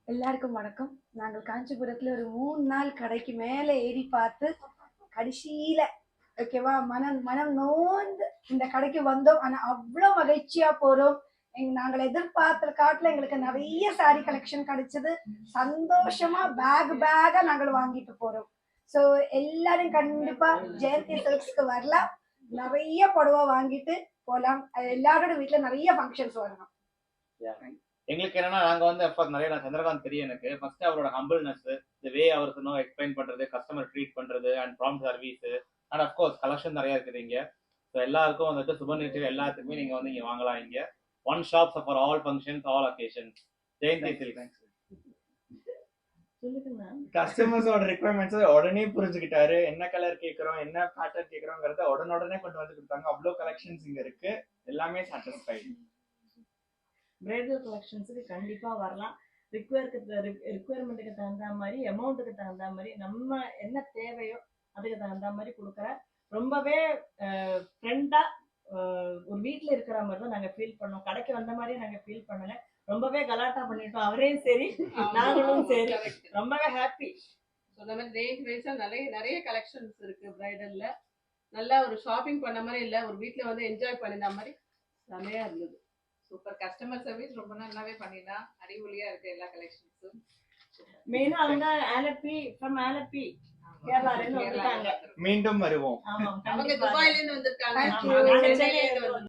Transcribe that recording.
எல்லாருக்கும் வணக்கம். நாங்கள் காஞ்சிபுரத்துல ஒரு 3 நாள் கடைக்கு மேல ஏறி பார்த்து கடைசியில ஓகேவா மனம் மனம் நோந்து இந்த கடைக்கு வந்தோம். ஆனா அவ்வளவு மகிழ்ச்சியா போறோம். நாங்கள் எதிர்பார்த்த காட்டுல எங்களுக்கு நிறைய சாரி கலெக்ஷன் கிடைச்சது. சந்தோஷமா பேகா நாங்கள் வாங்கிட்டு போறோம். சோ எல்லாரும் கண்டிப்பா ஜெயந்தி சில்க்ஸ்க்கு வரலாம். நிறைய புடவை வாங்கிட்டு போலாம். எல்லாரோட வீட்டுல நிறைய ஃபங்க்ஷன்ஸ் வரணும். எங்களுக்கு என்னன்னா நாங்க வந்து நிறைய சந்திரகாந்த் தெரியும் எனக்கு. ஃபர்ஸ்ட் அவரோட ஹம்பிள்னஸ், இந்த வே அவருக்கு எக்ஸ்பிளைன் பண்றது, கஸ்டமர் ட்ரீட் பண்றது and prompt service and of course collection நிறைய இருக்குது இங்க. ஸோ எல்லாருக்கும் வந்துட்டு சுப நிகழ்ச்சிகள் எல்லாத்துக்குமே நீங்க வந்து இங்க வாங்கலாம். இங்க one shop for all functions all occasions. Jayanthi silks. கஸ்டமர்ஸோட ரிக்வயர்மெண்ட்ஸ் உடனே புரிஞ்சுக்கிட்டாரு. என்ன கலர் கேட்கறோம், என்ன பேட்டர்ன் கேட்கறோங்கிறத உடனே கொண்டு வந்து கொடுத்தாங்க. அவ்வளோ கலெக்ஷன்ஸ் இங்க இருக்கு. எல்லாமே சாட்டிஸ்ஃபைடு. பிரைடல் கலெக்ஷன்ஸுக்கு கண்டிப்பா வரலாம். ரிக்வயர்மெண்ட்டுக்கு தகுந்த மாதிரி, அமௌண்ட்டுக்கு தகுந்த மாதிரி, நம்ம என்ன தேவையோ அதுக்கு தகுந்த மாதிரி கொடுக்குற ரொம்பவே ஃப்ரெண்டா ஒரு வீட்டில் இருக்கிற மாதிரி தான் நாங்கள் ஃபீல் பண்ணோம். கடைக்கு வந்த மாதிரியே நாங்கள் ஃபீல் பண்ணல. ரொம்பவே கலாட்டா பண்ணிட்டோம். அவரையும் சரி நாங்களும் சரி ரொம்பவே ஹாப்பி. சொன்ன மாதிரி ரேஞ்ச் வைஸா நிறைய கலெக்ஷன்ஸ் இருக்கு. பிரைடல்ல நல்லா ஒரு ஷாப்பிங் பண்ண மாதிரி இல்லை, ஒரு வீட்டில் வந்து என்ஜாய் பண்ணின மாதிரி செமையா இருந்தது. சூப்பர் கஸ்டமர் சர்வீஸ் ரொம்ப நல்லாவே பண்ணினா. அறிவொலியா இருக்கு எல்லா கலெக்ஷன்ஸும். மெயினா அவங்க ஆலப்பி கேரளால இருந்து வந்திருக்காங்க. மீண்டும் வருவோம். ஆமா, அவங்க துபாயில இருந்து வந்திருக்காங்க.